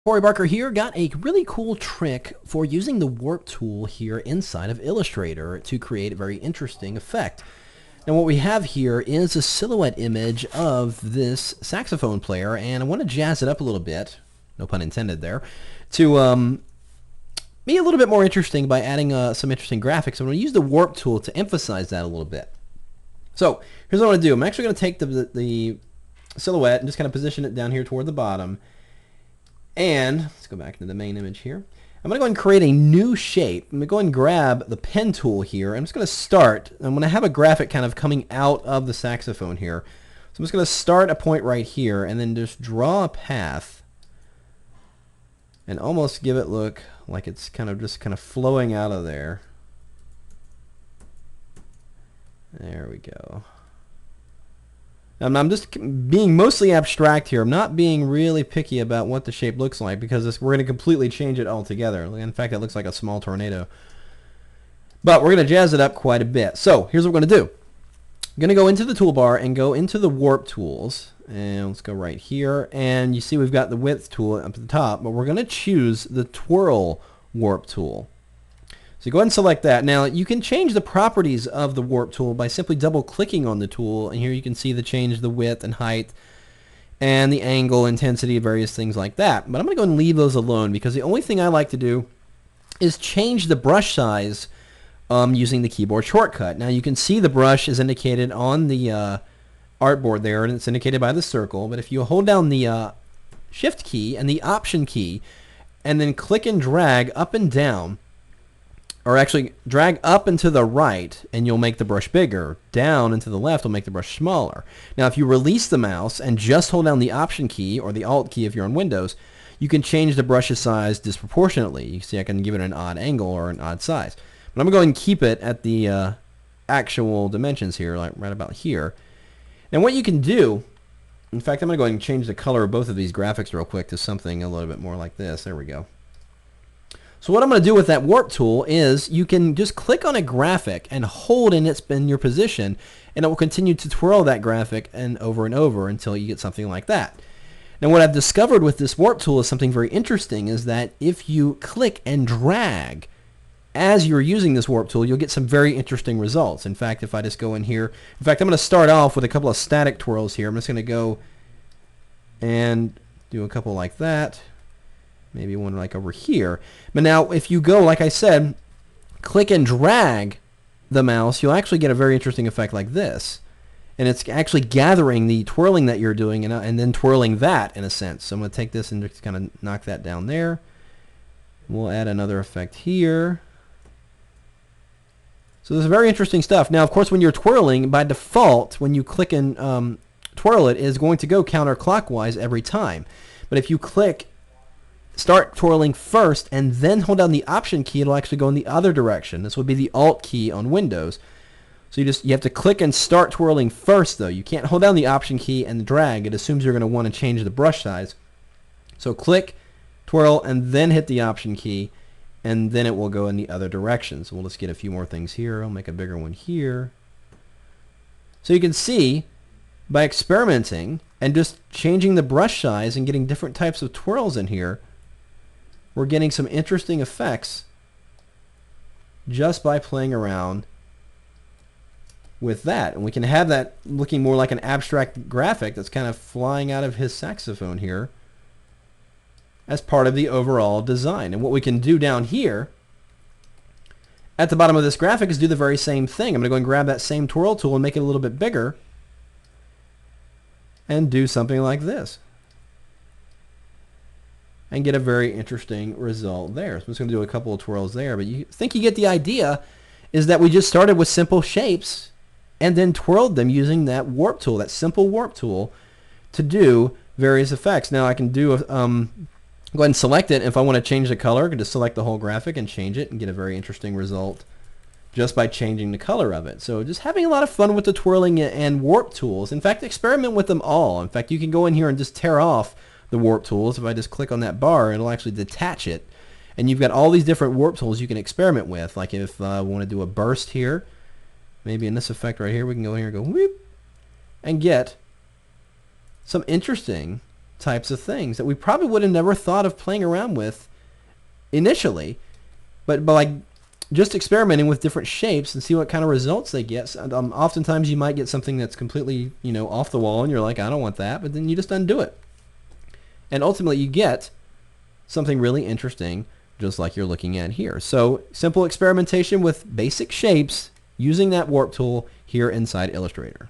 Corey Barker here. Got a really cool trick for using the warp tool here inside of Illustrator to create a very interesting effect. Now what we have here is a silhouette image of this saxophone player, and I want to jazz it up a little bit, no pun intended there, to be a little bit more interesting by adding some interesting graphics. I'm going to use the warp tool to emphasize that a little bit. So here's what I want to do. I'm actually going to take the silhouette and just kind of position it down here toward the bottom. And let's go back into the main image here. I'm going to go ahead and create a new shape. I'm going to go ahead and grab the pen tool here. I'm just going to start. I'm going to have a graphic kind of coming out of the saxophone here. So I'm just going to start a point right here and then just draw a path and almost give it look like it's just kind of flowing out of there. There we go. I'm just being mostly abstract here. I'm not being really picky about what the shape looks like because we're going to completely change it altogether. In fact, it looks like a small tornado. But we're going to jazz it up quite a bit. So here's what we're going to do. I'm going to go into the toolbar and go into the warp tools. And let's go right here. And you see we've got the width tool up at the top, but we're going to choose the twirl warp tool. So go ahead and select that. Now you can change the properties of the warp tool by simply double clicking on the tool, and here you can see the width and height and the angle, intensity, various things like that. But I'm going to go and leave those alone because the only thing I like to do is change the brush size using the keyboard shortcut. Now you can see the brush is indicated on the artboard there, and it's indicated by the circle. But if you hold down the Shift key and the Option key and then click and drag up and down, or actually drag up and to the right and you'll make the brush bigger. Down and to the left will make the brush smaller. Now if you release the mouse and just hold down the Option key or the Alt key if you're on Windows, you can change the brush's size disproportionately. You can see I can give it an odd angle or an odd size. But I'm going to go ahead and keep it at the actual dimensions here, like right about here. And what you can do, in fact I'm going to go ahead and change the color of both of these graphics real quick to something a little bit more like this. There we go. So what I'm going to do with that warp tool is you can just click on a graphic and hold in your position, and it will continue to twirl that graphic and over until you get something like that. Now what I've discovered with this warp tool is something very interesting, is that if you click and drag as you're using this warp tool, you'll get some very interesting results. In fact, if I just go in here, I'm going to start off with a couple of static twirls here. I'm just going to go and do a couple like that. Maybe one like over here. But now if you go, like I said, click and drag the mouse, you'll actually get a very interesting effect like this. And it's actually gathering the twirling that you're doing and then twirling that in a sense. So I'm going to take this and just kind of knock that down there. We'll add another effect here. So this is very interesting stuff. Now, of course, when you're twirling, by default, when you click and twirl it, is going to go counterclockwise every time. But if you start twirling first and then hold down the Option key, it'll actually go in the other direction. This would be the Alt key on Windows. So you have to click and start twirling first, though. You can't hold down the Option key and drag. It assumes you're going to want to change the brush size. So click, twirl, and then hit the Option key, and then it will go in the other direction. So we'll just get a few more things here. I'll make a bigger one here. So you can see by experimenting and just changing the brush size and getting different types of twirls in here, we're getting some interesting effects just by playing around with that. And we can have that looking more like an abstract graphic that's kind of flying out of his saxophone here as part of the overall design. And what we can do down here at the bottom of this graphic is do the very same thing. I'm going to go and grab that same twirl tool and make it a little bit bigger and do something like this, and get a very interesting result there. So I'm just going to do a couple of twirls there, but you think you get the idea, is that we just started with simple shapes and then twirled them using that warp tool, that simple warp tool, to do various effects. Now I can do go ahead and select it. If I want to change the color, I can just select the whole graphic and change it and get a very interesting result just by changing the color of it. So just having a lot of fun with the twirling and warp tools. In fact, experiment with them all. In fact, you can go in here and just tear off the warp tools. If I just click on that bar, it'll actually detach it, and you've got all these different warp tools you can experiment with. Like if I want to do a burst here, maybe in this effect right here, we can go here and go whoop and get some interesting types of things that we probably would have never thought of playing around with initially, but by just experimenting with different shapes and see what kind of results they get. Oftentimes you might get something that's completely, off the wall and you're like, I don't want that, but then you just undo it. And ultimately you get something really interesting, just like you're looking at here. So simple experimentation with basic shapes using that warp tool here inside Illustrator.